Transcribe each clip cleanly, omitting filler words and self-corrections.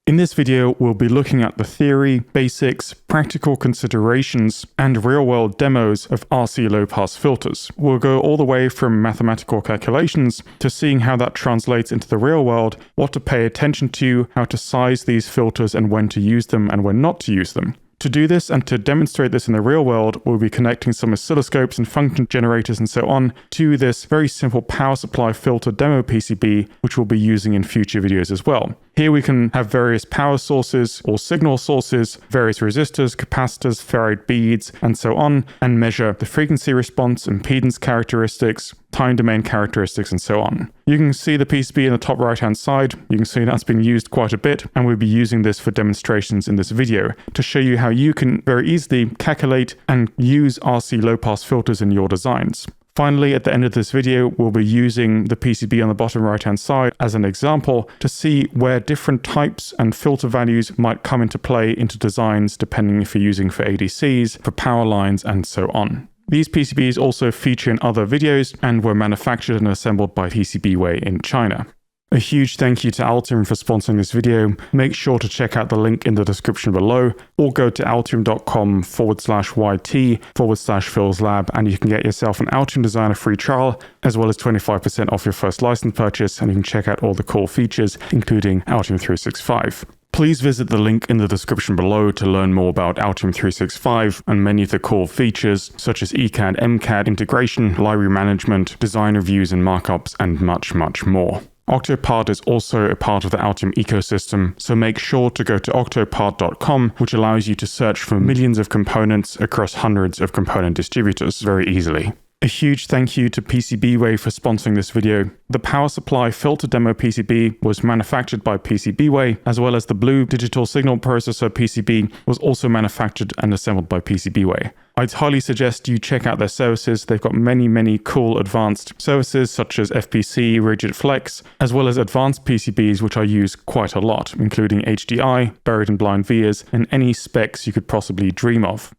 In this video, we'll be looking at the theory, basics, practical considerations, and real-world demos of RC low-pass filters. We'll go all the way from mathematical calculations to seeing how that translates into the real world, what to pay attention to, how to size these filters, and when to use them and when not to use them. To do this and to demonstrate this in the real world, we'll be connecting some oscilloscopes and function generators and so on to this very simple power supply filter demo PCB, which we'll be using in future videos as well. Here we can have various power sources or signal sources, various resistors, capacitors, ferrite beads, and so on, and measure the frequency response, impedance characteristics, time domain characteristics, and so on. You can see the PCB in the top right-hand side. You can see that's been used quite a bit, and we'll be using this for demonstrations in this video to show you how you can very easily calculate and use RC low-pass filters in your designs. Finally, at the end of this video, we'll be using the PCB on the bottom right-hand side as an example to see where different types and filter values might come into play into designs, depending if you're using for ADCs, for power lines, and so on. These PCBs also feature in other videos and were manufactured and assembled by PCBWay in China. A huge thank you to Altium for sponsoring this video. Make sure to check out the link in the description below, or go to altium.com/YT/PhilsLab, and you can get yourself an Altium Designer free trial, as well as 25% off your first license purchase, and you can check out all the cool features, including Altium 365. Please visit the link in the description below to learn more about Altium 365 and many of the cool features, such as ECAD, MCAD integration, library management, design reviews and markups, and much, much more. Octopart is also a part of the Altium ecosystem, so make sure to go to octopart.com, which allows you to search for millions of components across hundreds of component distributors very easily. A huge thank you to PCBWay for sponsoring this video. The power supply filter demo PCB was manufactured by PCBWay, as well as the blue digital signal processor PCB was also manufactured and assembled by PCBWay. I'd highly suggest you check out their services. They've got many cool advanced services such as FPC, Rigid Flex, as well as advanced PCBs which I use quite a lot, including HDI, buried and blind vias, and any specs you could possibly dream of.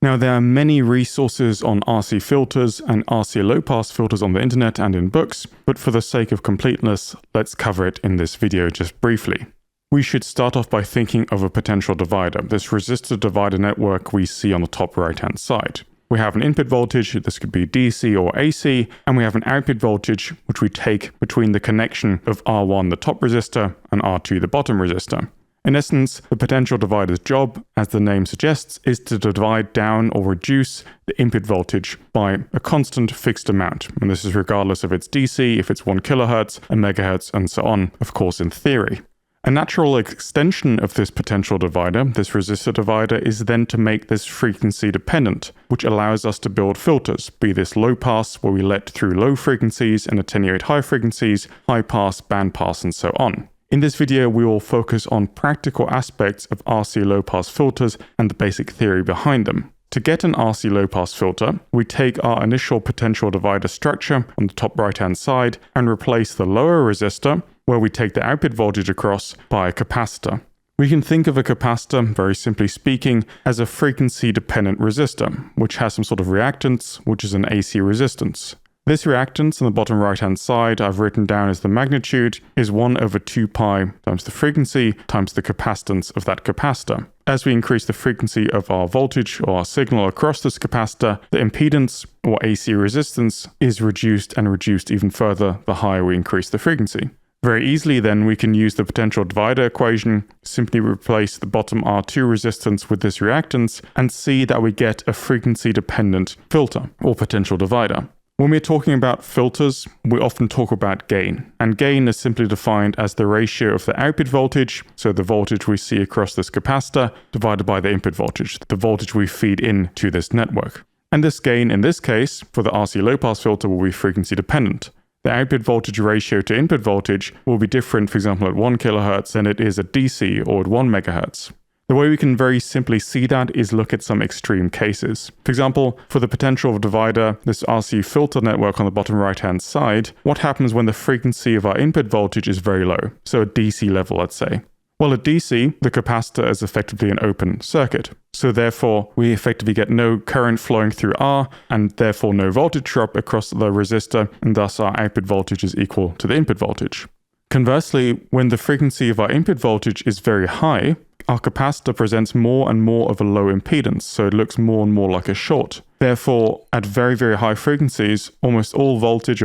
Now, there are many resources on RC filters and RC low-pass filters on the internet and in books, but for the sake of completeness, let's cover it in this video just briefly. We should start off by thinking of a potential divider, this resistor divider network we see on the top right-hand side. We have an input voltage, this could be DC or AC, and we have an output voltage, which we take between the connection of R1, the top resistor, and R2, the bottom resistor. In essence, the potential divider's job, as the name suggests, is to divide down or reduce the input voltage by a constant fixed amount. And this is regardless if it's DC, if it's 1 kHz, a megahertz, and so on, of course, in theory. A natural extension of this potential divider, this resistor divider, is then to make this frequency dependent, which allows us to build filters, be this low pass, where we let through low frequencies and attenuate high frequencies, high pass, band pass, and so on. In this video, we will focus on practical aspects of RC low-pass filters and the basic theory behind them. To get an RC low-pass filter, we take our initial potential divider structure on the top right-hand side and replace the lower resistor, where we take the output voltage across, by a capacitor. We can think of a capacitor, very simply speaking, as a frequency-dependent resistor, which has some sort of reactance, which is an AC resistance. This reactance on the bottom right-hand side I've written down as the magnitude is 1/2 pi times the frequency times the capacitance of that capacitor. As we increase the frequency of our voltage or our signal across this capacitor, the impedance or AC resistance is reduced and reduced even further the higher we increase the frequency. Very easily then we can use the potential divider equation, simply replace the bottom R2 resistance with this reactance, and see that we get a frequency-dependent filter or potential divider. When we're talking about filters, we often talk about gain, and gain is simply defined as the ratio of the output voltage, so the voltage we see across this capacitor, divided by the input voltage, the voltage we feed in to this network. And this gain, in this case, for the RC low-pass filter, will be frequency dependent. The output voltage ratio to input voltage will be different, for example, at 1 kHz than it is at DC or at 1 MHz. The way we can very simply see that is look at some extreme cases. For example, for the potential divider, this RC filter network on the bottom right-hand side, what happens when the frequency of our input voltage is very low? So at DC level, let's say. Well, at DC, the capacitor is effectively an open circuit. So therefore, we effectively get no current flowing through R, and therefore no voltage drop across the resistor, and thus our output voltage is equal to the input voltage. Conversely, when the frequency of our input voltage is very high, our capacitor presents more and more of a low impedance, so it looks more and more like a short. Therefore, at very, very high frequencies, almost all voltage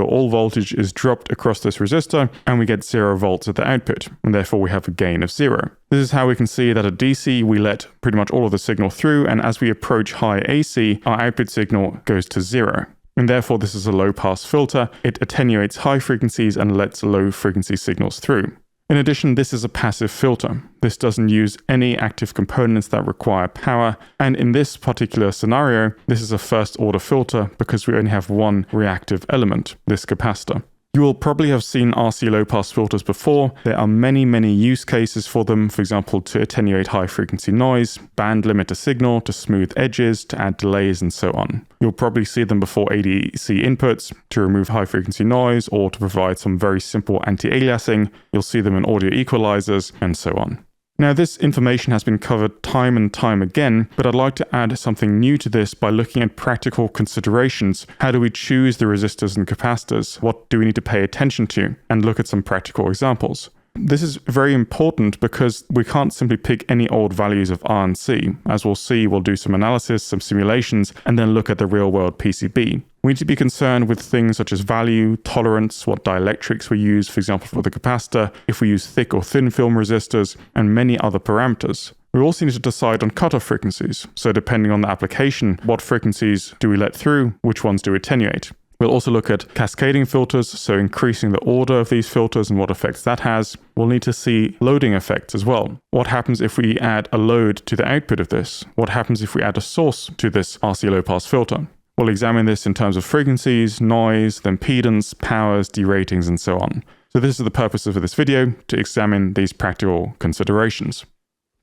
is dropped across this resistor, and we get 0 volts at the output, and therefore we have a gain of 0. This is how we can see that at DC, we let pretty much all of the signal through, and as we approach high AC, our output signal goes to 0. And therefore, this is a low-pass filter. It attenuates high frequencies and lets low-frequency signals through. In addition, this is a passive filter. This doesn't use any active components that require power, and in this particular scenario, this is a first-order filter because we only have one reactive element, this capacitor. You will probably have seen RC low-pass filters before. There are many, many use cases for them, for example, to attenuate high-frequency noise, band limit a signal, to smooth edges, to add delays, and so on. You'll probably see them before ADC inputs to remove high-frequency noise or to provide some very simple anti-aliasing. You'll see them in audio equalizers, and so on. Now, this information has been covered time and time again, but I'd like to add something new to this by looking at practical considerations. How do we choose the resistors and capacitors? What do we need to pay attention to? And look at some practical examples. This is very important because we can't simply pick any old values of R and C. As we'll see, we'll do some analysis, some simulations, and then look at the real-world PCB. We need to be concerned with things such as value, tolerance, what dielectrics we use, for example, for the capacitor, if we use thick or thin film resistors, and many other parameters. We also need to decide on cutoff frequencies. So depending on the application, what frequencies do we let through, which ones do we attenuate? We'll also look at cascading filters, so increasing the order of these filters and what effects that has. We'll need to see loading effects as well. What happens if we add a load to the output of this? What happens if we add a source to this RC low-pass filter? We'll examine this in terms of frequencies, noise, the impedance, powers, deratings, and so on. So this is the purpose of this video, to examine these practical considerations.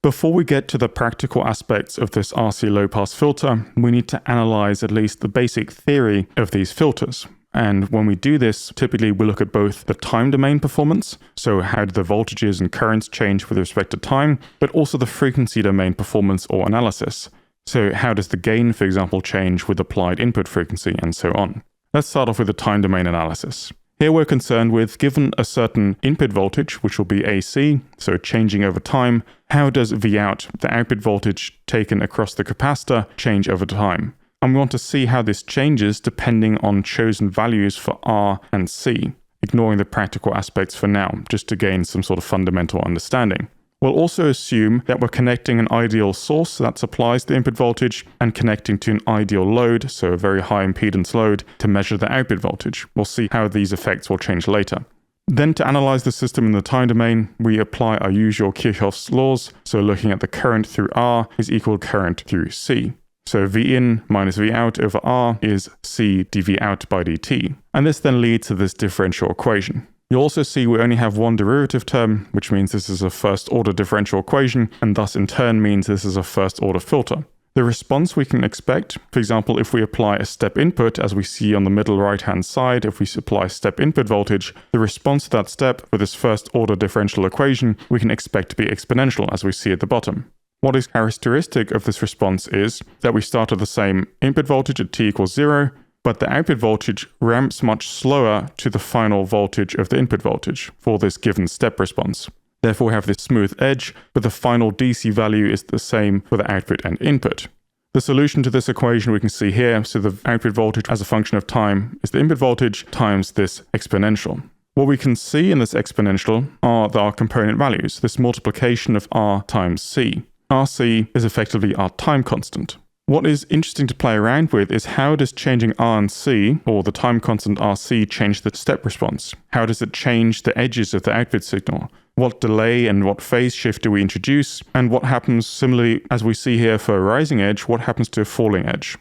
Before we get to the practical aspects of this RC low-pass filter, we need to analyze at least the basic theory of these filters. And when we do this, typically we look at both the time domain performance, so how do the voltages and currents change with respect to time, but also the frequency domain performance or analysis. So how does the gain, for example, change with applied input frequency and so on. Let's start off with the time domain analysis. Here we're concerned with, given a certain input voltage, which will be AC, so changing over time, how does Vout, the output voltage taken across the capacitor, change over time? And we want to see how this changes depending on chosen values for R and C, ignoring the practical aspects for now, just to gain some sort of fundamental understanding. We'll also assume that we're connecting an ideal source that supplies the input voltage and connecting to an ideal load, so a very high impedance load, to measure the output voltage. We'll see how these effects will change later. Then to analyze the system in the time domain, we apply our usual Kirchhoff's laws, so looking at the current through R is equal to current through C. So Vin minus Vout over R is C dVout by dt. And this then leads to this differential equation. You'll also see we only have one derivative term, which means this is a first-order differential equation, and thus in turn means this is a first-order filter. The response we can expect, for example, if we apply a step input, as we see on the middle right-hand side, if we supply step input voltage, the response to that step with this first-order differential equation, we can expect to be exponential, as we see at the bottom. What is characteristic of this response is that we start at the same input voltage at t equals 0, but the output voltage ramps much slower to the final voltage of the input voltage for this given step response. Therefore, we have this smooth edge, but the final DC value is the same for the output and input. The solution to this equation we can see here, so the output voltage as a function of time is the input voltage times this exponential. What we can see in this exponential are our component values, this multiplication of R times C. RC is effectively our time constant. What is interesting to play around with is how does changing R and C, or the time constant RC, change the step response? How does it change the edges of the output signal? What delay and what phase shift do we introduce? And what happens, similarly as we see here for a rising edge, what happens to a falling edge?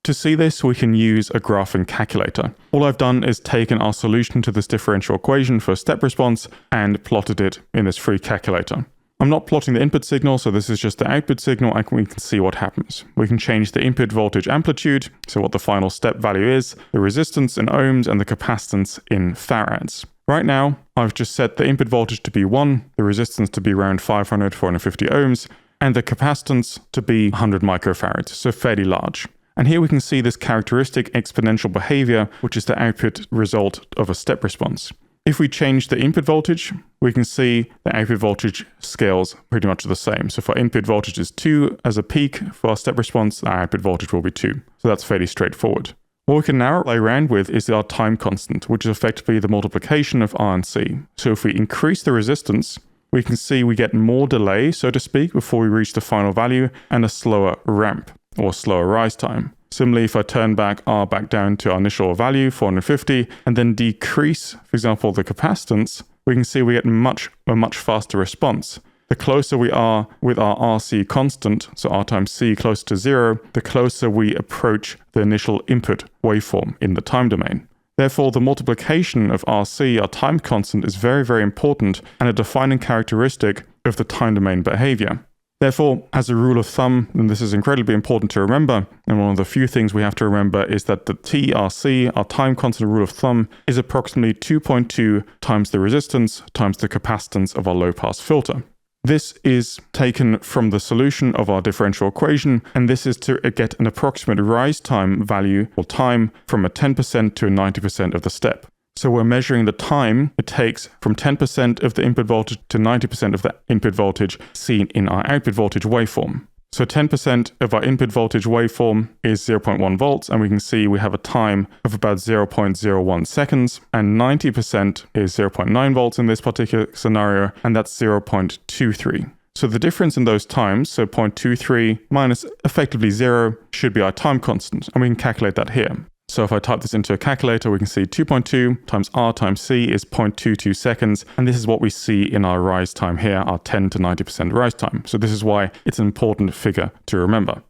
To see this, we can use a graphing calculator. All I've done is taken our solution to this differential equation for a step response and plotted it in this free calculator. I'm not plotting the input signal, so this is just the output signal, and we can see what happens. We can change the input voltage amplitude, so what the final step value is, the resistance in ohms, and the capacitance in farads. Right now, I've just set the input voltage to be 1, the resistance to be around 450 ohms, and the capacitance to be 100 microfarads, so fairly large. And here we can see this characteristic exponential behavior, which is the output result of a step response. If we change the input voltage, we can see the output voltage scales pretty much the same. So if our input voltage is 2 as a peak for our step response, our output voltage will be 2. So that's fairly straightforward. What we can now play around with is our time constant, which is effectively the multiplication of R and C. So if we increase the resistance, we can see we get more delay, so to speak, before we reach the final value and a slower ramp or slower rise time. Similarly, if I turn back R back down to our initial value, 450, and then decrease, for example, the capacitance, we can see we get a much faster response. The closer we are with our RC constant, so R times C closer to 0, the closer we approach the initial input waveform in the time domain. Therefore, the multiplication of RC, our time constant, is very, very important and a defining characteristic of the time domain behavior. Therefore, as a rule of thumb, and this is incredibly important to remember, and one of the few things we have to remember is that the TRC, our time constant rule of thumb, is approximately 2.2 times the resistance times the capacitance of our low-pass filter. This is taken from the solution of our differential equation, and this is to get an approximate rise time value or time from a 10% to a 90% of the step. So we're measuring the time it takes from 10% of the input voltage to 90% of the input voltage seen in our output voltage waveform. So 10% of our input voltage waveform is 0.1 volts, and we can see we have a time of about 0.01 seconds, and 90% is 0.9 volts in this particular scenario, and that's 0.23. So the difference in those times, so 0.23 minus effectively 0, should be our time constant, and we can calculate that here. So if I type this into a calculator, we can see 2.2 times R times C is 0.22 seconds. And this is what we see in our rise time here, our 10 to 90% rise time. So this is why it's an important figure to remember.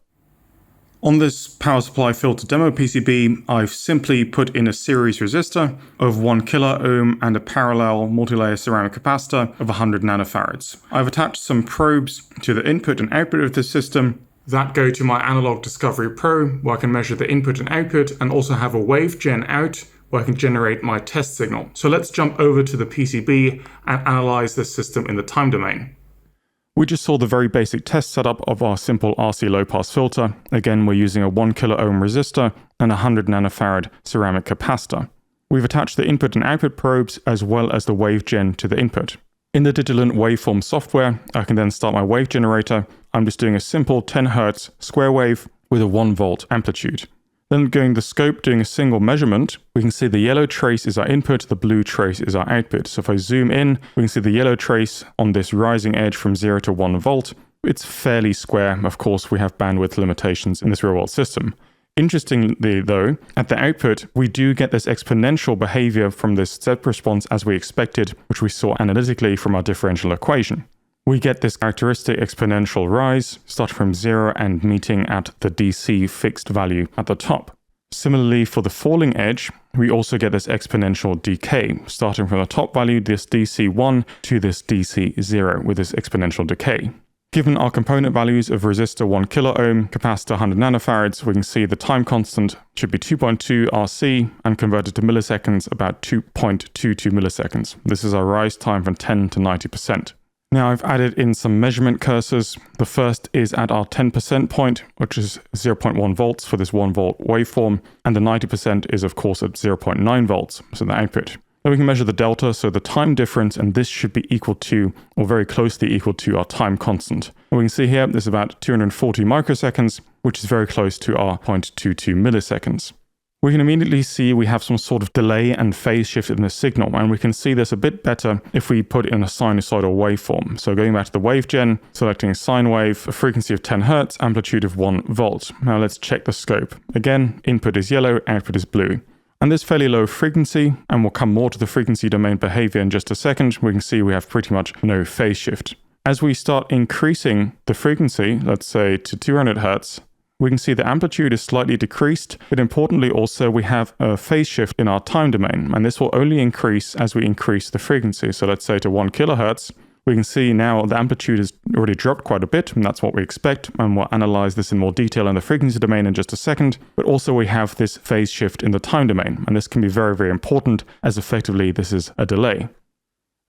On this power supply filter demo PCB, I've simply put in a series resistor of 1 kilo ohm and a parallel multi-layer ceramic capacitor of 100 nanofarads. I've attached some probes to the input and output of this system that go to my Analog Discovery Pro, where I can measure the input and output, and also have a wave gen out where I can generate my test signal. So let's jump over to the PCB and analyze this system in the time domain. We just saw the very basic test setup of our simple RC low-pass filter. Again, we're using a 1 kilo ohm resistor and a 100 nanofarad ceramic capacitor. We've attached the input and output probes as well as the wave gen to the input. In the Digilent waveform software, I can then start my wave generator. I'm just doing a simple 10 Hz square wave with a 1 volt amplitude. Then going the scope, doing a single measurement, we can see the yellow trace is our input, the blue trace is our output. So if I zoom in, we can see the yellow trace on this rising edge from 0 to 1 volt. It's fairly square. Of course, we have bandwidth limitations in this real-world system. Interestingly, though, at the output, we do get this exponential behavior from this step response as we expected, which we saw analytically from our differential equation. We get this characteristic exponential rise, starting from 0 and meeting at the DC fixed value at the top. Similarly, for the falling edge, we also get this exponential decay, starting from the top value, this DC1, to this DC0 with this exponential decay. Given our component values of resistor 1 kilo ohm, capacitor 100 nanofarads, we can see the time constant should be 2.2 RC and converted to milliseconds about 2.22 milliseconds. This is our rise time from 10 to 90%. Now I've added in some measurement cursors. The first is at our 10% point, which is 0.1 volts for this 1 volt waveform, and the 90% is of course at 0.9 volts, so the output. Then we can measure the delta, so the time difference, and this should be equal to, or very closely equal to, our time constant. And we can see here, there's about 240 microseconds, which is very close to our 0.22 milliseconds. We can immediately see we have some sort of delay and phase shift in the signal, and we can see this a bit better if we put in a sinusoidal waveform. So going back to the wave gen, selecting sine wave, a frequency of 10 Hz, amplitude of 1 volt. Now let's check the scope. Again, input is yellow, output is blue. And this fairly low frequency, and we'll come more to the frequency domain behavior in just a second, we can see we have pretty much no phase shift. As we start increasing the frequency, let's say to 200 Hz, we can see the amplitude is slightly decreased, but importantly also we have a phase shift in our time domain, and this will only increase as we increase the frequency. So let's say to 1 kilohertz, we can see now the amplitude has already dropped quite a bit, and that's what we expect, and we'll analyze this in more detail in the frequency domain in just a second. But also we have this phase shift in the time domain, and this can be very, very important as effectively this is a delay.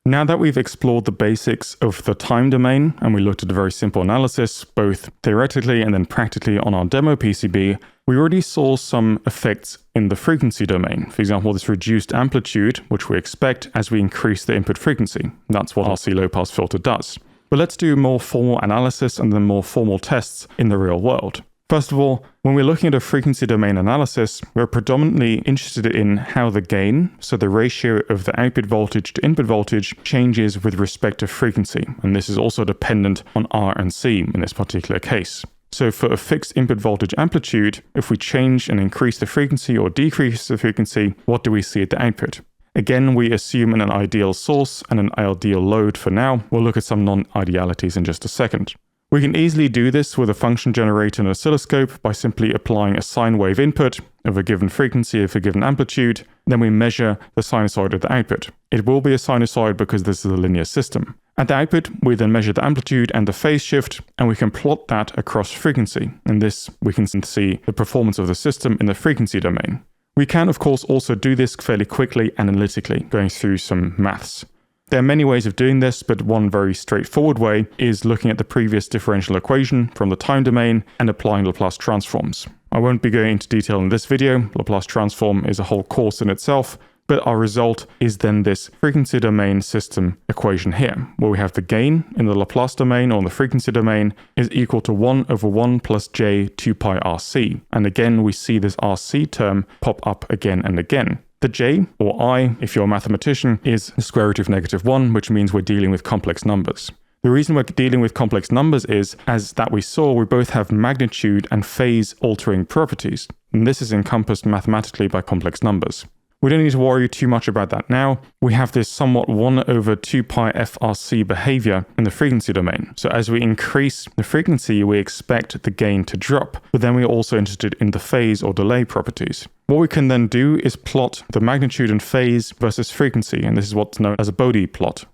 Now that we've explored the basics of the time domain and we looked at a very simple analysis, both theoretically and then practically on our demo PCB, we already saw some effects in the frequency domain. For example, this reduced amplitude, which we expect as we increase the input frequency. That's what RC low-pass filter does. But let's do more formal analysis and then more formal tests in the real world. First of all, when we're looking at a frequency domain analysis, we're predominantly interested in how the gain, so the ratio of the output voltage to input voltage, changes with respect to frequency. And this is also dependent on R and C in this particular case. So for a fixed input voltage amplitude, if we change and increase the frequency or decrease the frequency, what do we see at the output? Again, we assume an ideal source and an ideal load for now. We'll look at some non-idealities in just a second. We can easily do this with a function generator and oscilloscope by simply applying a sine wave input of a given frequency of a given amplitude. Then we measure the sinusoid at the output. It will be a sinusoid because this is a linear system. At the output, we then measure the amplitude and the phase shift, and we can plot that across frequency. In this, we can see the performance of the system in the frequency domain. We can, of course, also do this fairly quickly analytically, going through some maths. There are many ways of doing this, but one very straightforward way is looking at the previous differential equation from the time domain and applying Laplace transforms. I won't be going into detail in this video. Laplace transform is a whole course in itself, but our result is then this frequency domain system equation here, where we have the gain in the Laplace domain or in the frequency domain is equal to 1 over 1 plus j 2 pi RC. And again, we see this RC term pop up again and again. The j, or I, if you're a mathematician, is the square root of -1, which means we're dealing with complex numbers. The reason we're dealing with complex numbers is, as that we saw, we both have magnitude and phase altering properties. And this is encompassed mathematically by complex numbers. We don't need to worry too much about that now. We have this somewhat 1 over 2 pi FRC behavior in the frequency domain. So as we increase the frequency, we expect the gain to drop, but then we're also interested in the phase or delay properties. What we can then do is plot the magnitude and phase versus frequency, and this is what's known as a Bode plot.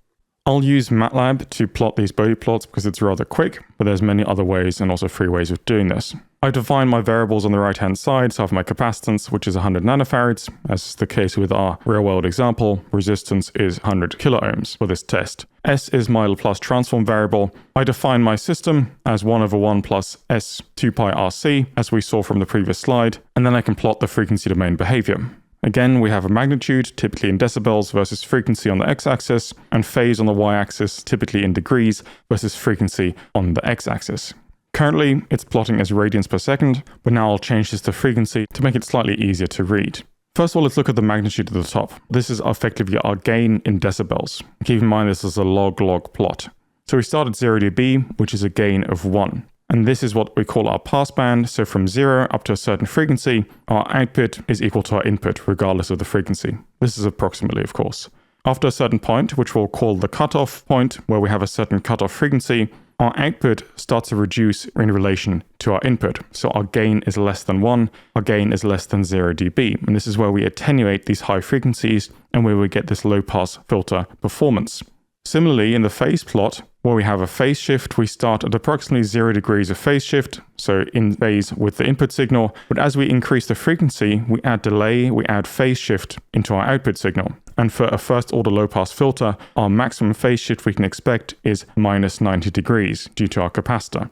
I'll use MATLAB to plot these Bode plots because it's rather quick, but there's many other ways and also free ways of doing this. I define my variables on the right-hand side, so I have my capacitance, which is 100 nanofarads. As is the case with our real-world example, resistance is 100 kiloohms for this test. S is my Laplace transform variable. I define my system as 1 over 1 plus S 2 pi RC, as we saw from the previous slide, and then I can plot the frequency domain behavior. Again, we have a magnitude, typically in decibels, versus frequency on the x-axis, and phase on the y-axis, typically in degrees, versus frequency on the x-axis. Currently, it's plotting as radians per second, but now I'll change this to frequency to make it slightly easier to read. First of all, let's look at the magnitude at the top. This is effectively our gain in decibels. Keep in mind this is a log-log plot. So we start at 0 dB, which is a gain of 1. And this is what we call our passband. So from 0 up to a certain frequency, our output is equal to our input, regardless of the frequency. This is approximately, of course. After a certain point, which we'll call the cutoff point, where we have a certain cutoff frequency, our output starts to reduce in relation to our input. So our gain is less than 1, our gain is less than 0 dB. And this is where we attenuate these high frequencies and where we get this low-pass filter performance. Similarly, in the phase plot, where we have a phase shift, we start at approximately 0 degrees of phase shift, so in phase with the input signal. But as we increase the frequency, we add delay, we add phase shift into our output signal. And for a first-order low-pass filter, our maximum phase shift we can expect is minus 90 degrees due to our capacitor.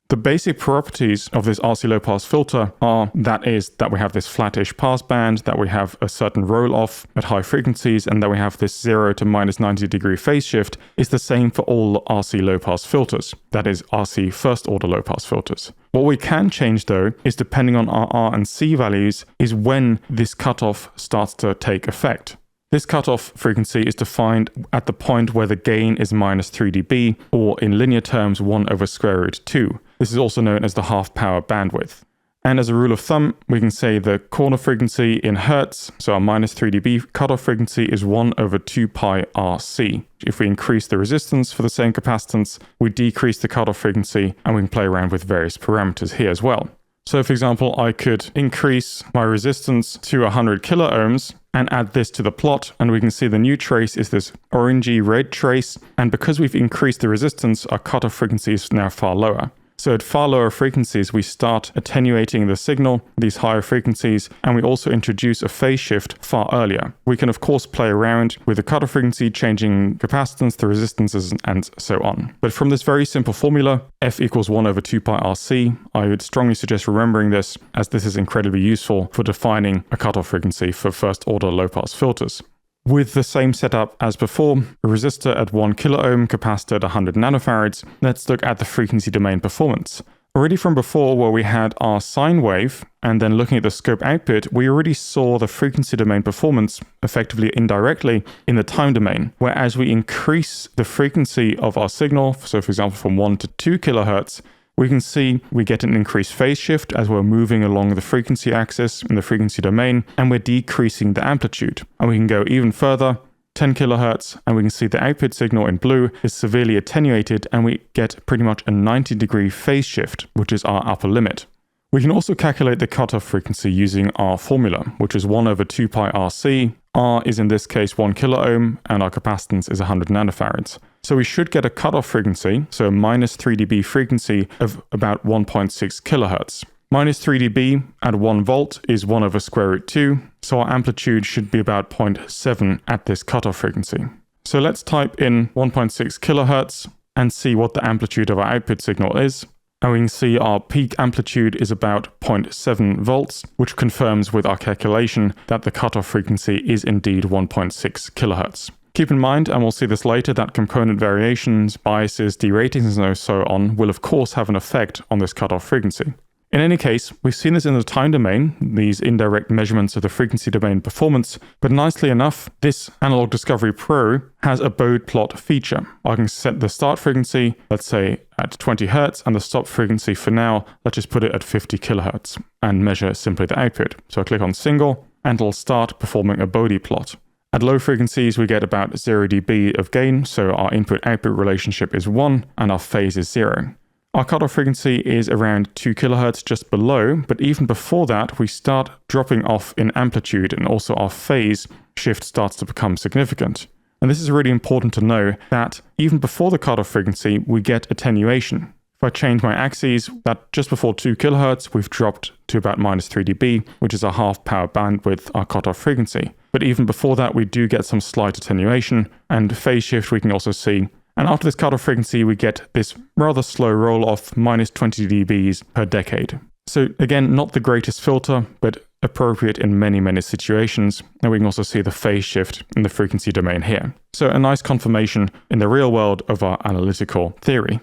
The basic properties of this RC low-pass filter are that we have this flattish passband, that we have a certain roll-off at high frequencies, and that we have this 0 to minus 90 degree phase shift is the same for all RC low-pass filters, that is RC first-order low-pass filters. What we can change though is, depending on our R and C values, is when this cutoff starts to take effect. This cutoff frequency is defined at the point where the gain is minus 3 dB, or in linear terms 1 over square root 2. This is also known as the half-power bandwidth. And as a rule of thumb, we can say the corner frequency in hertz, so our minus 3 dB cutoff frequency is 1 over 2 pi RC. If we increase the resistance for the same capacitance, we decrease the cutoff frequency, and we can play around with various parameters here as well. So for example, I could increase my resistance to 100 kiloohms and add this to the plot, and we can see the new trace is this orangey red trace, and because we've increased the resistance, our cutoff frequency is now far lower. So at far lower frequencies, we start attenuating the signal, these higher frequencies, and we also introduce a phase shift far earlier. We can of course play around with the cutoff frequency, changing capacitance, the resistances, and so on. But from this very simple formula, F equals 1 over 2 pi RC, I would strongly suggest remembering this, as this is incredibly useful for defining a cutoff frequency for first order low pass filters. With the same setup as before, a resistor at 1 kiloohm, capacitor at 100 nanofarads, let's look at the frequency domain performance. Already from before, where we had our sine wave, and then looking at the scope output, we already saw the frequency domain performance effectively indirectly in the time domain, where as we increase the frequency of our signal, so for example from 1 to 2 kilohertz, we can see we get an increased phase shift as we're moving along the frequency axis in the frequency domain, and we're decreasing the amplitude. And we can go even further, 10 kilohertz, and we can see the output signal in blue is severely attenuated, and we get pretty much a 90-degree phase shift, which is our upper limit. We can also calculate the cutoff frequency using our formula, which is 1 over 2 pi RC. R is in this case 1 kiloohm, and our capacitance is 100 nanofarads. So we should get a cutoff frequency, so a minus 3 dB frequency of about 1.6 kilohertz. Minus 3 dB at 1 volt is 1 over square root 2, so our amplitude should be about 0.7 at this cutoff frequency. So let's type in 1.6 kilohertz and see what the amplitude of our output signal is. And we can see our peak amplitude is about 0.7 volts, which confirms with our calculation that the cutoff frequency is indeed 1.6 kilohertz. Keep in mind, and we'll see this later, that component variations, biases, deratings, and so on will of course have an effect on this cutoff frequency. In any case, we've seen this in the time domain, these indirect measurements of the frequency domain performance, but nicely enough, this Analog Discovery Pro has a Bode plot feature. I can set the start frequency, let's say at 20 Hz, and the stop frequency for now, let's just put it at 50 kHz, and measure simply the output. So I click on single, and it'll start performing a Bode plot. At low frequencies, we get about 0 dB of gain, so our input-output relationship is 1, and our phase is 0. Our cutoff frequency is around 2 kHz just below, but even before that, we start dropping off in amplitude, and also our phase shift starts to become significant. And this is really important to know that even before the cutoff frequency, we get attenuation. If I change my axes, that just before 2 kHz, we've dropped to about minus 3 dB, which is a half power bandwidth, our cutoff frequency. But even before that, we do get some slight attenuation, and phase shift we can also see. And after this cutoff frequency, we get this rather slow roll-off, minus 20 dBs per decade. So again, not the greatest filter, but appropriate in many, many situations. And we can also see the phase shift in the frequency domain here. So a nice confirmation in the real world of our analytical theory.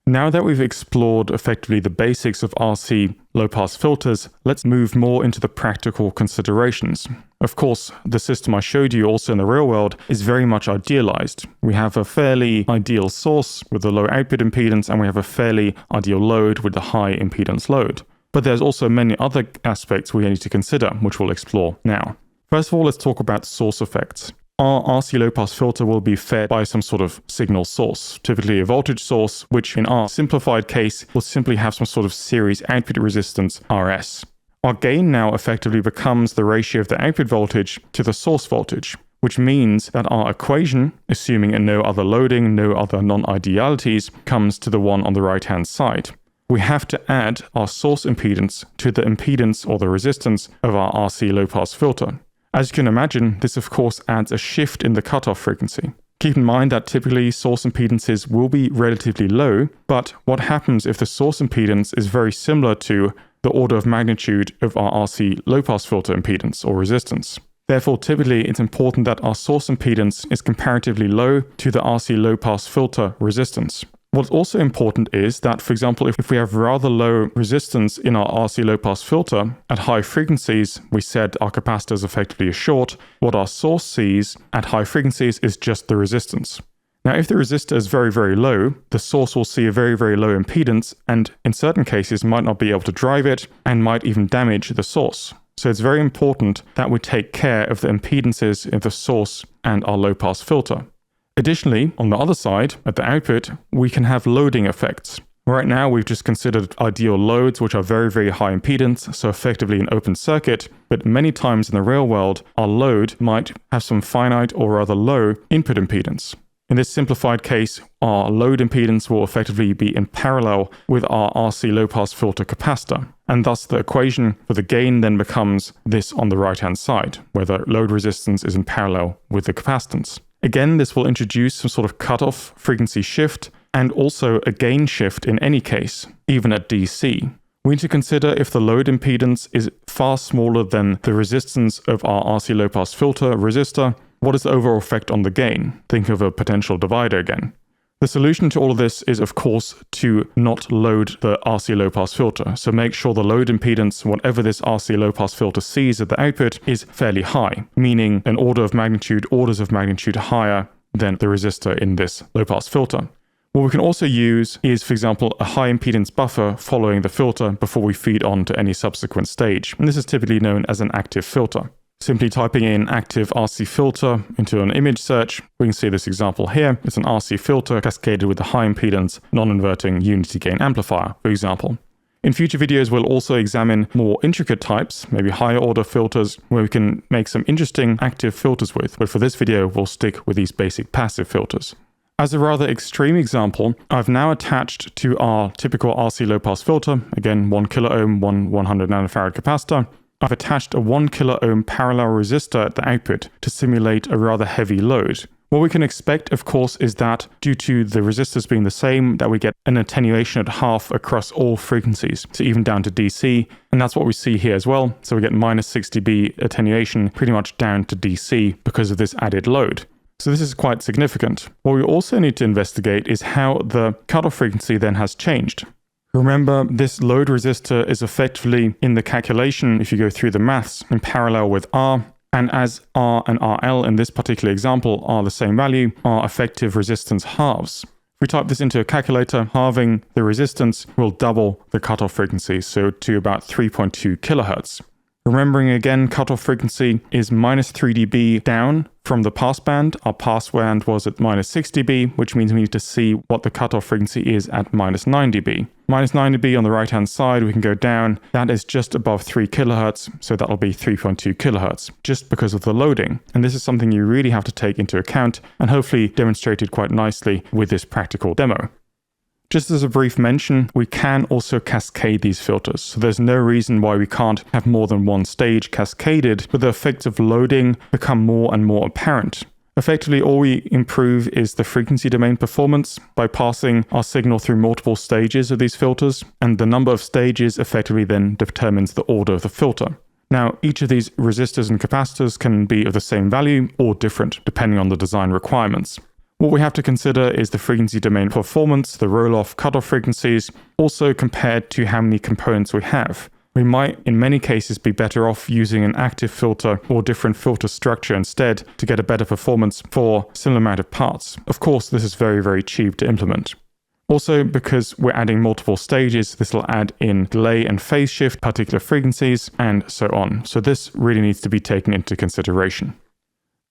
Now that we've explored effectively the basics of RC low-pass filters, let's move more into the practical considerations. Of course, the system I showed you also in the real world is very much idealized. We have a fairly ideal source with a low output impedance, and we have a fairly ideal load with a high impedance load. But there's also many other aspects we need to consider, which we'll explore now. First of all, let's talk about source effects. Our RC low-pass filter will be fed by some sort of signal source, typically a voltage source, which in our simplified case will simply have some sort of series output resistance, RS. Our gain now effectively becomes the ratio of the output voltage to the source voltage, which means that our equation, assuming no other loading, no other non-idealities, comes to the one on the right-hand side. We have to add our source impedance to the impedance or the resistance of our RC low-pass filter. As you can imagine, this of course adds a shift in the cutoff frequency. Keep in mind that typically source impedances will be relatively low, but what happens if the source impedance is very similar to the order of magnitude of our RC low-pass filter impedance or resistance? Therefore, typically it's important that our source impedance is comparatively low to the RC low-pass filter resistance. What's also important is that, for example, if we have rather low resistance in our RC low-pass filter, at high frequencies, we said our capacitor is effectively a short, what our source sees at high frequencies is just the resistance. Now, if the resistor is very, very low, the source will see a very, very low impedance, and in certain cases might not be able to drive it, and might even damage the source. So it's very important that we take care of the impedances of the source and our low-pass filter. Additionally, on the other side, at the output, we can have loading effects. Right now, we've just considered ideal loads, which are very, very high impedance, so effectively an open circuit, but many times in the real world, our load might have some finite or rather low input impedance. In this simplified case, our load impedance will effectively be in parallel with our RC low-pass filter capacitor, and thus the equation for the gain then becomes this on the right-hand side, where the load resistance is in parallel with the capacitance. Again, this will introduce some sort of cutoff frequency shift and also a gain shift in any case, even at DC. We need to consider if the load impedance is far smaller than the resistance of our RC low-pass filter resistor. What is the overall effect on the gain? Think of a potential divider again. The solution to all of this is, of course, to not load the RC low-pass filter. So make sure the load impedance, whatever this RC low-pass filter sees at the output, is fairly high, meaning an orders of magnitude higher than the resistor in this low-pass filter. What we can also use is, for example, a high impedance buffer following the filter before we feed on to any subsequent stage. And this is typically known as an active filter. Simply typing in active RC filter into an image search, we can see this example here. It's an RC filter cascaded with a high impedance non-inverting unity gain amplifier, for example. In future videos, we'll also examine more intricate types, maybe higher order filters, where we can make some interesting active filters with. But for this video, we'll stick with these basic passive filters. As a rather extreme example, I've now attached to our typical RC low-pass filter, again 1 kilo ohm, 100 nanofarad capacitor, I've attached a 1 kilo ohm parallel resistor at the output to simulate a rather heavy load. What we can expect, of course, is that due to the resistors being the same, that we get an attenuation at half across all frequencies, so even down to DC, and that's what we see here as well. So we get minus 6 dB attenuation pretty much down to DC because of this added load. So this is quite significant. What we also need to investigate is how the cutoff frequency then has changed. Remember, this load resistor is effectively in the calculation, if you go through the maths, in parallel with R, and as R and RL in this particular example are the same value, our effective resistance halves. If we type this into a calculator, halving the resistance will double the cutoff frequency, so to about 3.2 kilohertz. Remembering again, cutoff frequency is minus 3 dB down from the passband. Our passband was at minus 6 dB, which means we need to see what the cutoff frequency is at minus 9 dB. Minus 9 dB on the right-hand side, we can go down. That is just above 3 kilohertz, so that'll be 3.2 kilohertz, just because of the loading. And this is something you really have to take into account, and hopefully demonstrated quite nicely with this practical demo. Just as a brief mention, we can also cascade these filters. So there's no reason why we can't have more than one stage cascaded, but the effects of loading become more and more apparent. Effectively, all we improve is the frequency domain performance by passing our signal through multiple stages of these filters, and the number of stages effectively then determines the order of the filter. Now, each of these resistors and capacitors can be of the same value or different, depending on the design requirements. What we have to consider is the frequency domain performance, the roll-off cutoff frequencies, also compared to how many components we have. We might, in many cases, be better off using an active filter or different filter structure instead to get a better performance for a similar amount of parts. Of course, this is very, very cheap to implement. Also, because we're adding multiple stages, this will add in delay and phase shift, particular frequencies, and so on. So this really needs to be taken into consideration.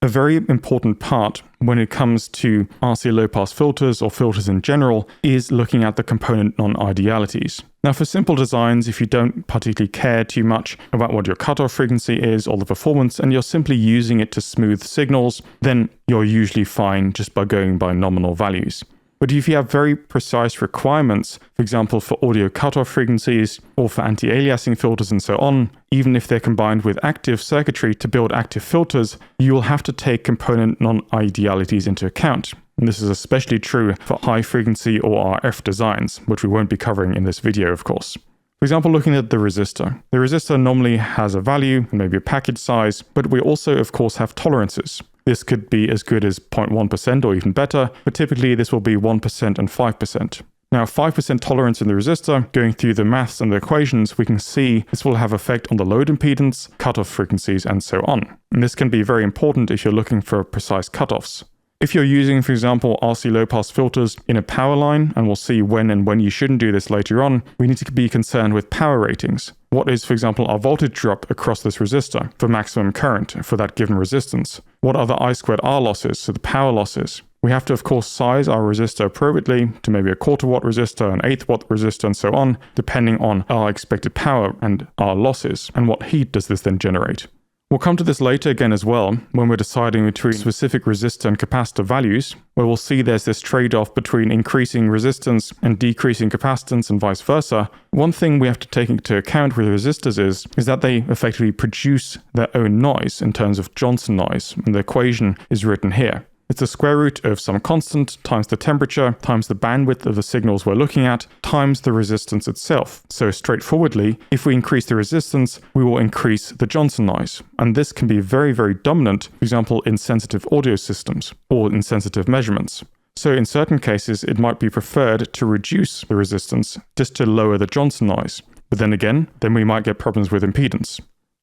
A very important part when it comes to RC low-pass filters or filters in general is looking at the component non-idealities. Now, for simple designs, if you don't particularly care too much about what your cutoff frequency is or the performance, and you're simply using it to smooth signals, then you're usually fine just by going by nominal values. But if you have very precise requirements, for example, for audio cutoff frequencies or for anti-aliasing filters and so on, even if they're combined with active circuitry to build active filters, you will have to take component non-idealities into account. And this is especially true for high frequency or RF designs, which we won't be covering in this video, of course. For example, looking at the resistor. The resistor normally has a value, maybe a package size, but we also, of course, have tolerances. This could be as good as 0.1% or even better, but typically this will be 1% and 5%. Now, 5% tolerance in the resistor, going through the maths and the equations, we can see this will have effect on the load impedance, cutoff frequencies, and so on. And this can be very important if you're looking for precise cutoffs. If you're using, for example, RC low-pass filters in a power line, and we'll see when you shouldn't do this later on, we need to be concerned with power ratings. What is, for example, our voltage drop across this resistor for maximum current for that given resistance? What are the I²R losses, so the power losses? We have to, of course, size our resistor appropriately to maybe a 1/4 watt resistor, an 1/8 watt resistor, and so on, depending on our expected power and our losses, and what heat does this then generate. We'll come to this later again as well when we're deciding between specific resistor and capacitor values, where we'll see there's this trade-off between increasing resistance and decreasing capacitance and vice versa. One thing we have to take into account with resistors is that they effectively produce their own noise in terms of Johnson noise, and the equation is written here. It's the square root of some constant times the temperature times the bandwidth of the signals we're looking at times the resistance itself. So straightforwardly, if we increase the resistance, we will increase the Johnson noise. And this can be very, very dominant, for example, in sensitive audio systems or in sensitive measurements. So in certain cases, it might be preferred to reduce the resistance just to lower the Johnson noise. But then again, we might get problems with impedance.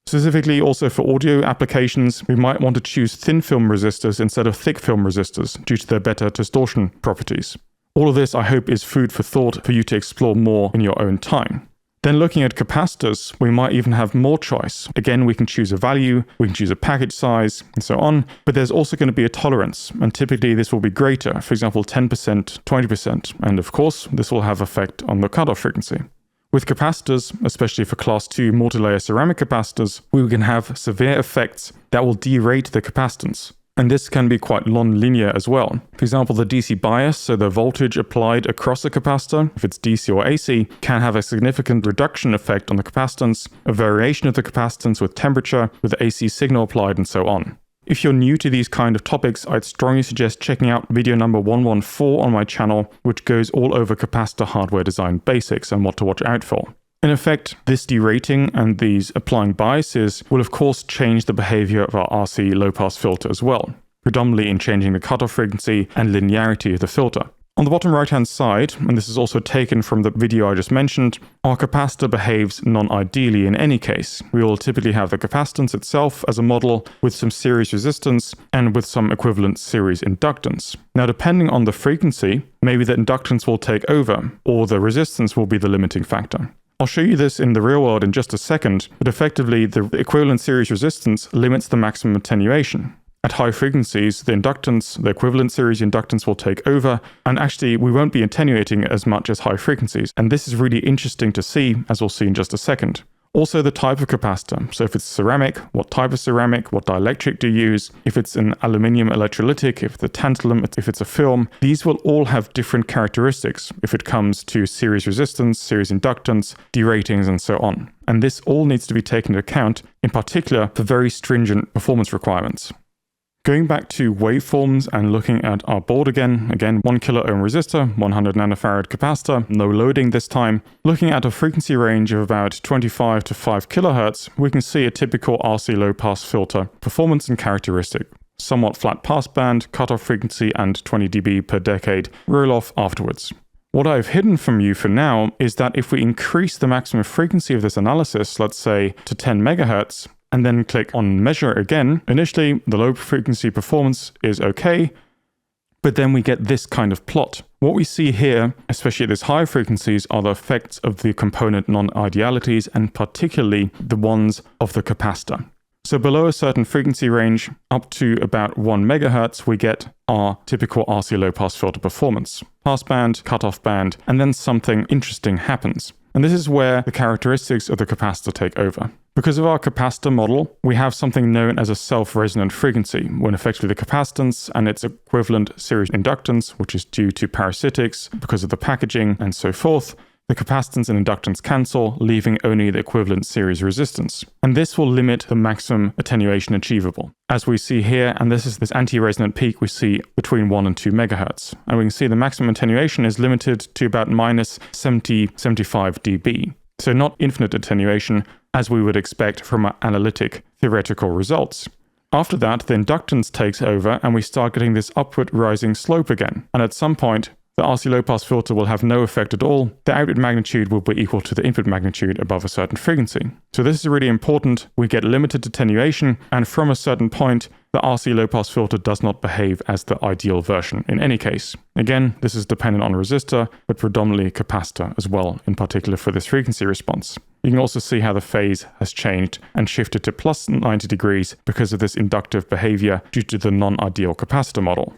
Specifically also for audio applications, we might want to choose thin film resistors instead of thick film resistors due to their better distortion properties. All of this, I hope, is food for thought for you to explore more in your own time. Then looking at capacitors, we might even have more choice. Again, we can choose a value, we can choose a package size, and so on, but there's also going to be a tolerance, and typically this will be greater, for example 10%, 20%, and of course, this will have effect on the cutoff frequency. With capacitors, especially for class 2 multi-layer ceramic capacitors, we can have severe effects that will derate the capacitance. And this can be quite non-linear as well. For example, the DC bias, so the voltage applied across a capacitor, if it's DC or AC, can have a significant reduction effect on the capacitance, a variation of the capacitance with temperature, with the AC signal applied, and so on. If you're new to these kind of topics, I'd strongly suggest checking out video number 114 on my channel, which goes all over capacitor hardware design basics and what to watch out for. In effect, this derating and these applying biases will of course change the behavior of our RC low-pass filter as well, predominantly in changing the cutoff frequency and linearity of the filter. On the bottom right-hand side, and this is also taken from the video I just mentioned, our capacitor behaves non-ideally in any case. We will typically have the capacitance itself as a model with some series resistance and with some equivalent series inductance. Now, depending on the frequency, maybe the inductance will take over, or the resistance will be the limiting factor. I'll show you this in the real world in just a second, but effectively the equivalent series resistance limits the maximum attenuation. At high frequencies, the inductance, the equivalent series inductance will take over, and actually we won't be attenuating as much as high frequencies. And this is really interesting to see, as we'll see in just a second. Also the type of capacitor. So if it's ceramic, what type of ceramic, what dielectric do you use? If it's an aluminium electrolytic, if it's a tantalum, if it's a film, these will all have different characteristics if it comes to series resistance, series inductance, deratings, and so on. And this all needs to be taken into account, in particular for very stringent performance requirements. Going back to waveforms and looking at our board again 1 kilo ohm resistor, 100 nanofarad capacitor, no loading this time. Looking at a frequency range of about 25 to 5 kilohertz, we can see a typical RC low-pass filter performance and characteristic. Somewhat flat passband, cutoff frequency, and 20 dB per decade roll-off afterwards. What I've hidden from you for now is that if we increase the maximum frequency of this analysis, let's say to 10 megahertz, and then click on measure again, initially the low frequency performance is okay, but then we get this kind of plot. What we see here, especially at these high frequencies, are the effects of the component non-idealities, and particularly the ones of the capacitor. So below a certain frequency range, up to about 1 megahertz, we get our typical RC low-pass filter performance. Passband, cutoff band, and then something interesting happens. And this is where the characteristics of the capacitor take over. Because of our capacitor model, we have something known as a self-resonant frequency, when effectively the capacitance and its equivalent series inductance, which is due to parasitics because of the packaging and so forth, the capacitance and inductance cancel, leaving only the equivalent series resistance. And this will limit the maximum attenuation achievable. As we see here, and this is this anti-resonant peak we see between 1 and 2 megahertz. And we can see the maximum attenuation is limited to about minus 70-75 dB. So not infinite attenuation, as we would expect from our analytic theoretical results. After that, the inductance takes over and we start getting this upward rising slope again. And at some point, the RC low-pass filter will have no effect at all. The output magnitude will be equal to the input magnitude above a certain frequency. So this is really important. We get limited attenuation, and from a certain point, the RC low-pass filter does not behave as the ideal version in any case. Again, this is dependent on resistor, but predominantly capacitor as well, in particular for this frequency response. You can also see how the phase has changed and shifted to plus 90 degrees because of this inductive behavior due to the non-ideal capacitor model.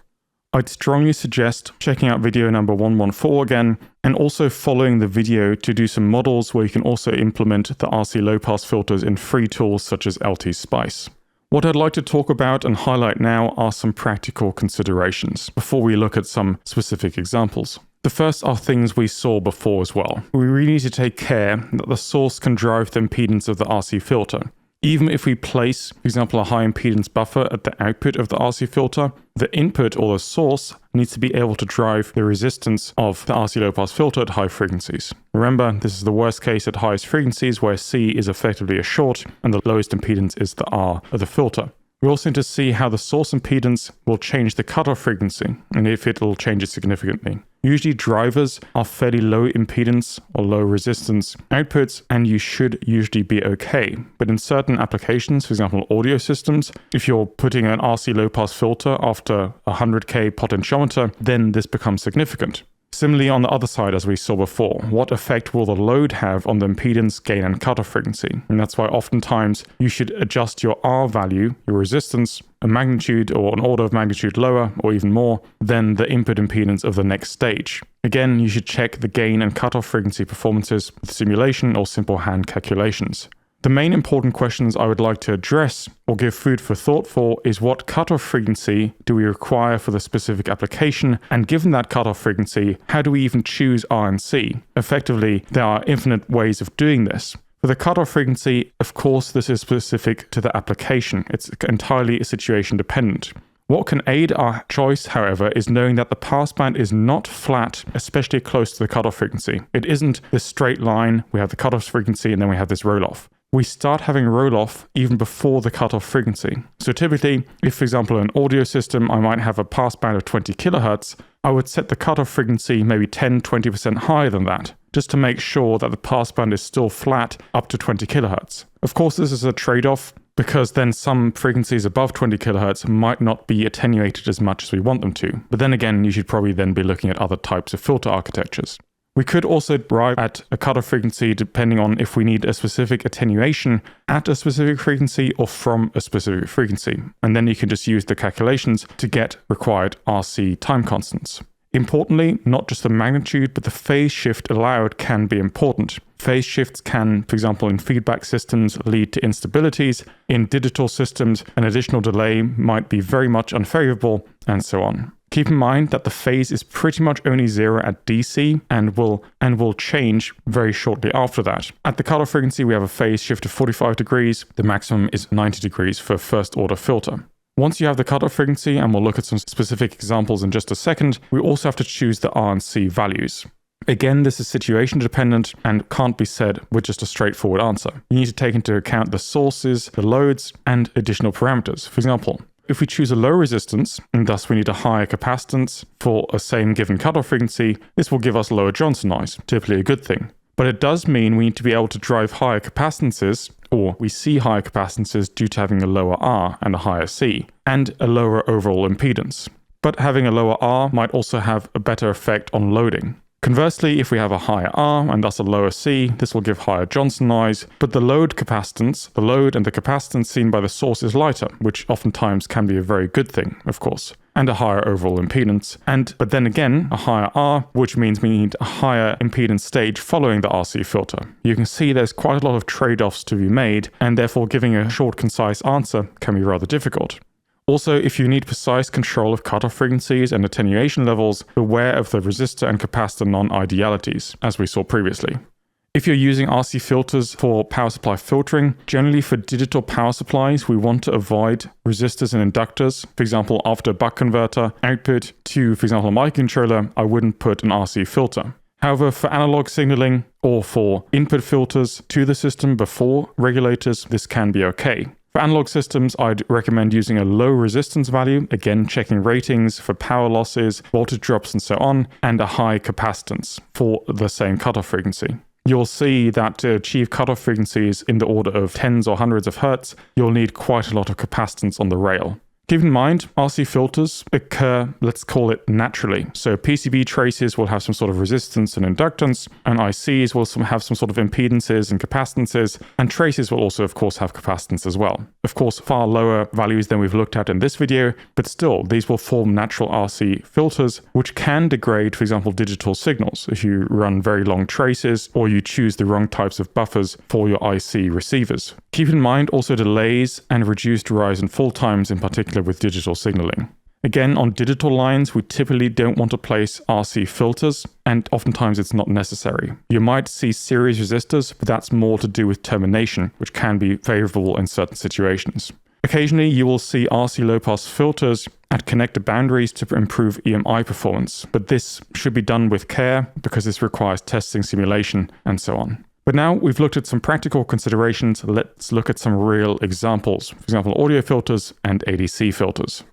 I'd strongly suggest checking out video number 114 again, and also following the video to do some models where you can also implement the RC low-pass filters in free tools such as LT Spice. What I'd like to talk about and highlight now are some practical considerations before we look at some specific examples. The first are things we saw before as well. We really need to take care that the source can drive the impedance of the RC filter. Even if we place, for example, a high impedance buffer at the output of the RC filter, the input or the source needs to be able to drive the resistance of the RC low-pass filter at high frequencies. Remember, this is the worst case at highest frequencies where C is effectively a short and the lowest impedance is the R of the filter. We also need to see how the source impedance will change the cutoff frequency and if it will change it significantly. Usually drivers are fairly low impedance or low resistance outputs and you should usually be okay. But in certain applications, for example audio systems, if you're putting an RC low-pass filter after a 100k potentiometer, then this becomes significant. Similarly, on the other side, as we saw before, what effect will the load have on the impedance, gain, and cutoff frequency? And that's why oftentimes you should adjust your R value, your resistance, a magnitude or an order of magnitude lower or even more than the input impedance of the next stage. Again, you should check the gain and cutoff frequency performances with simulation or simple hand calculations. The main important questions I would like to address or give food for thought for is what cutoff frequency do we require for the specific application, and given that cutoff frequency, how do we even choose R and C? Effectively, there are infinite ways of doing this. For the cutoff frequency, of course, this is specific to the application. It's entirely situation dependent. What can aid our choice, however, is knowing that the passband is not flat, especially close to the cutoff frequency. It isn't this straight line, we have the cutoff frequency and then we have this roll-off. We start having roll-off even before the cutoff frequency. So typically, if for example an audio system, I might have a passband of 20 kilohertz, I would set the cutoff frequency maybe 10-20% higher than that, just to make sure that the passband is still flat up to 20 kilohertz. Of course, this is a trade-off because then some frequencies above 20 kilohertz might not be attenuated as much as we want them to. But then again, you should probably then be looking at other types of filter architectures. We could also arrive at a cutoff frequency depending on if we need a specific attenuation at a specific frequency or from a specific frequency. And then you can just use the calculations to get required RC time constants. Importantly, not just the magnitude, but the phase shift allowed can be important. Phase shifts can, for example, in feedback systems lead to instabilities. In digital systems, an additional delay might be very much unfavorable, and so on. Keep in mind that the phase is pretty much only zero at DC and will change very shortly after that. At the cutoff frequency, we have a phase shift of 45 degrees. The maximum is 90 degrees for a first order filter. Once you have the cutoff frequency, and we'll look at some specific examples in just a second, we also have to choose the R and C values. Again, this is situation dependent and can't be said with just a straightforward answer. You need to take into account the sources, the loads, and additional parameters. For example, if we choose a low resistance, and thus we need a higher capacitance for a same given cutoff frequency, this will give us lower Johnson noise, typically a good thing. But it does mean we need to be able to drive higher capacitances, or we see higher capacitances due to having a lower R and a higher C, and a lower overall impedance. But having a lower R might also have a better effect on loading. Conversely, if we have a higher R and thus a lower C, this will give higher Johnson noise, but the load capacitance, the load and the capacitance seen by the source is lighter, which oftentimes can be a very good thing, of course, and a higher overall impedance. But then again, a higher R, which means we need a higher impedance stage following the RC filter. You can see there's quite a lot of trade-offs to be made, and therefore giving a short, concise answer can be rather difficult. Also, if you need precise control of cutoff frequencies and attenuation levels, beware of the resistor and capacitor non-idealities, as we saw previously. If you're using RC filters for power supply filtering, generally for digital power supplies, we want to avoid resistors and inductors. For example, after a buck converter output to, for example, a microcontroller, I wouldn't put an RC filter. However, for analog signaling or for input filters to the system before regulators, this can be okay. For analog systems, I'd recommend using a low resistance value, again checking ratings for power losses, voltage drops and so on, and a high capacitance for the same cutoff frequency. You'll see that to achieve cutoff frequencies in the order of tens or hundreds of hertz, you'll need quite a lot of capacitance on the rail. Keep in mind, RC filters occur, let's call it naturally. So PCB traces will have some sort of resistance and inductance, and ICs will have some sort of impedances and capacitances, and traces will also, of course, have capacitance as well. Of course, far lower values than we've looked at in this video, but still, these will form natural RC filters, which can degrade, for example, digital signals if you run very long traces or you choose the wrong types of buffers for your IC receivers. Keep in mind also delays and reduced rise and fall times, in particular with digital signaling. Again, on digital lines, we typically don't want to place RC filters, and oftentimes it's not necessary. You might see series resistors, but that's more to do with termination, which can be favorable in certain situations. Occasionally, you will see RC low-pass filters at connector boundaries to improve EMI performance, but this should be done with care because this requires testing, simulation, and so on. But now we've looked at some practical considerations, let's look at some real examples. For example, audio filters and ADC filters.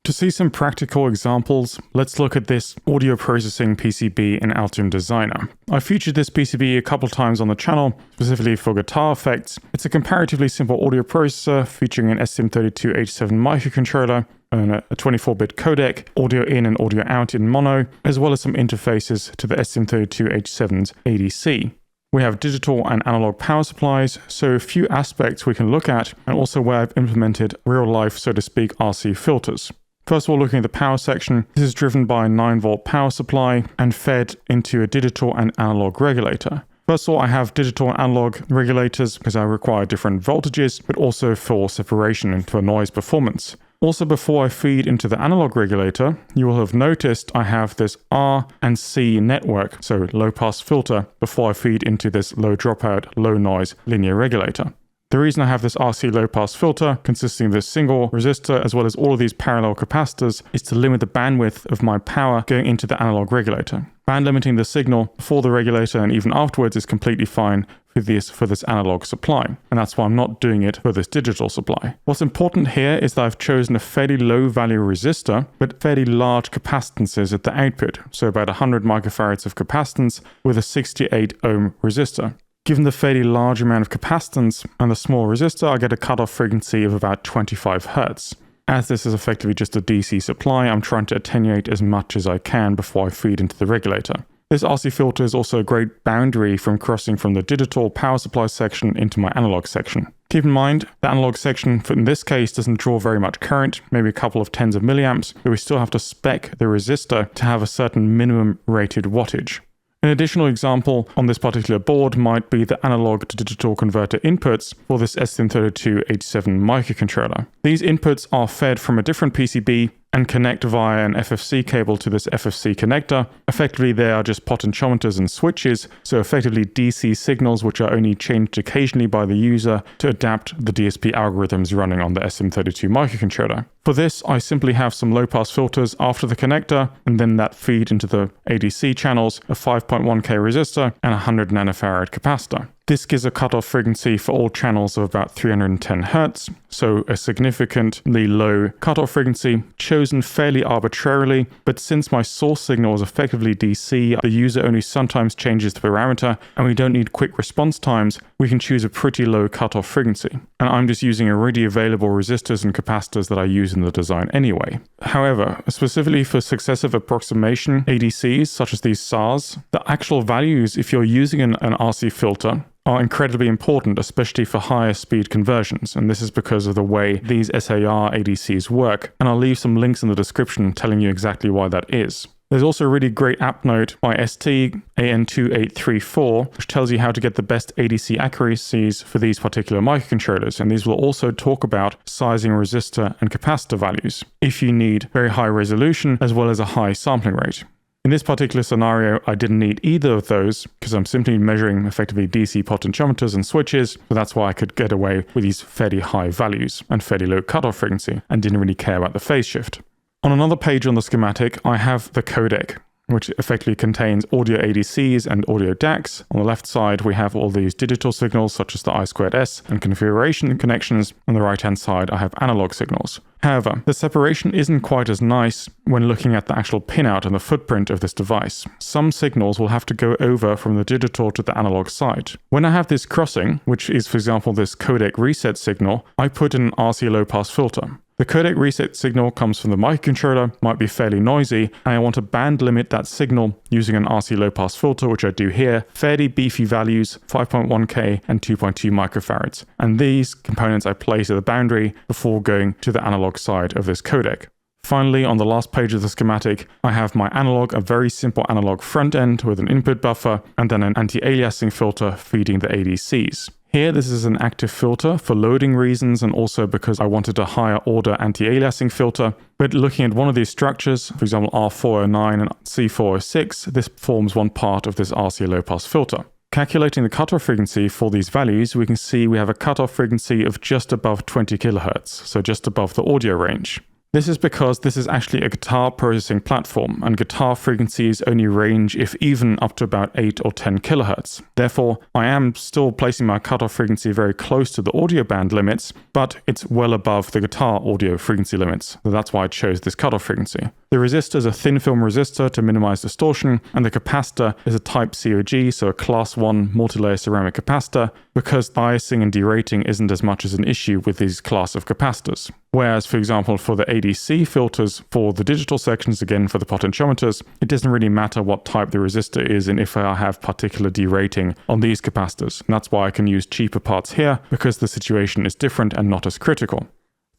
To see some practical examples, let's look at this audio processing PCB in Altium Designer. I featured this PCB a couple times on the channel, specifically for guitar effects. It's a comparatively simple audio processor featuring an STM32H7 microcontroller, and a 24-bit codec, audio in and audio out in mono, as well as some interfaces to the STM32H7's ADC. We have digital and analog power supplies, so a few aspects we can look at, and also where I've implemented real-life, so to speak, RC filters. First of all, looking at the power section, this is driven by a 9-volt power supply and fed into a digital and analog regulator. First of all, I have digital and analog regulators because I require different voltages, but also for separation and for noise performance. Also, before I feed into the analog regulator, you will have noticed I have this R and C network, so low pass filter, before I feed into this low dropout, low noise linear regulator. The reason I have this RC low pass filter consisting of this single resistor as well as all of these parallel capacitors is to limit the bandwidth of my power going into the analog regulator. Band limiting the signal before the regulator and even afterwards is completely fine for this analog supply, and that's why I'm not doing it for this digital supply. What's important here is that I've chosen a fairly low value resistor, but fairly large capacitances at the output, so about 100 microfarads of capacitance with a 68 ohm resistor. Given the fairly large amount of capacitance and the small resistor, I get a cutoff frequency of about 25 Hz. As this is effectively just a DC supply, I'm trying to attenuate as much as I can before I feed into the regulator. This RC filter is also a great boundary from crossing from the digital power supply section into my analog section. Keep in mind, the analog section in this case doesn't draw very much current, maybe a couple of tens of milliamps, but we still have to spec the resistor to have a certain minimum rated wattage. An additional example on this particular board might be the analog to digital converter inputs for this STM32H7 microcontroller. These inputs are fed from a different PCB and connect via an FFC cable to this FFC connector. Effectively, they are just potentiometers and switches, so effectively DC signals which are only changed occasionally by the user to adapt the DSP algorithms running on the STM32 microcontroller. For this, I simply have some low-pass filters after the connector, and then that feed into the ADC channels, a 5.1K resistor, and a 100 nanofarad capacitor. This gives a cutoff frequency for all channels of about 310 Hz, so a significantly low cutoff frequency, chosen fairly arbitrarily, but since my source signal is effectively DC, the user only sometimes changes the parameter, and we don't need quick response times, we can choose a pretty low cutoff frequency. And I'm just using already available resistors and capacitors that I use in the design anyway. However, specifically for successive approximation ADCs, such as these SARs, the actual values, if you're using an RC filter, are incredibly important, especially for higher speed conversions, and this is because of the way these SAR ADCs work, and I'll leave some links in the description telling you exactly why that is. There's also a really great app note by ST AN2834, which tells you how to get the best ADC accuracies for these particular microcontrollers, and these will also talk about sizing resistor and capacitor values, if you need very high resolution as well as a high sampling rate. In this particular scenario, I didn't need either of those because I'm simply measuring effectively DC potentiometers and switches, so that's why I could get away with these fairly high values and fairly low cutoff frequency and didn't really care about the phase shift. On another page on the schematic, I have the codec, which effectively contains audio ADCs and audio DACs. On the left side, we have all these digital signals such as the I2S and configuration connections. On the right-hand side, I have analog signals. However, the separation isn't quite as nice when looking at the actual pinout and the footprint of this device. Some signals will have to go over from the digital to the analog side. When I have this crossing, which is for example this codec reset signal, I put in an RC low pass filter. The codec reset signal comes from the microcontroller, might be fairly noisy, and I want to band limit that signal using an RC low pass filter, which I do here. Fairly beefy values, 5.1K and 2.2 microfarads. And these components I place at the boundary before going to the analog side of this codec. Finally, on the last page of the schematic, I have my analog, a very simple analog front end with an input buffer, and then an anti-aliasing filter feeding the ADCs. Here, this is an active filter for loading reasons and also because I wanted a higher order anti-aliasing filter. But looking at one of these structures, for example R409 and C406, this forms one part of this RC low pass filter. Calculating the cutoff frequency for these values, we can see we have a cutoff frequency of just above 20 kHz, so just above the audio range. This is because this is actually a guitar processing platform, and guitar frequencies only range, if even, up to about 8 or 10 kHz. Therefore, I am still placing my cutoff frequency very close to the audio band limits, but it's well above the guitar audio frequency limits. So that's why I chose this cutoff frequency. The resistor is a thin film resistor to minimize distortion, and the capacitor is a type COG, so a class 1 multi-layer ceramic capacitor, because biasing and derating isn't as much as an issue with these class of capacitors. Whereas, for example, for the ADC filters, for the digital sections, again for the potentiometers, it doesn't really matter what type the resistor is and if I have particular derating on these capacitors. And that's why I can use cheaper parts here, because the situation is different and not as critical.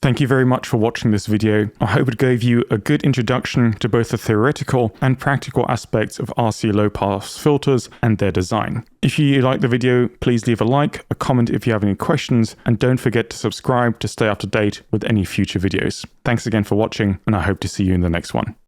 Thank you very much for watching this video. I hope it gave you a good introduction to both the theoretical and practical aspects of RC low pass filters and their design. If you liked the video, please leave a like, a comment if you have any questions, and don't forget to subscribe to stay up to date with any future videos. Thanks again for watching, and I hope to see you in the next one.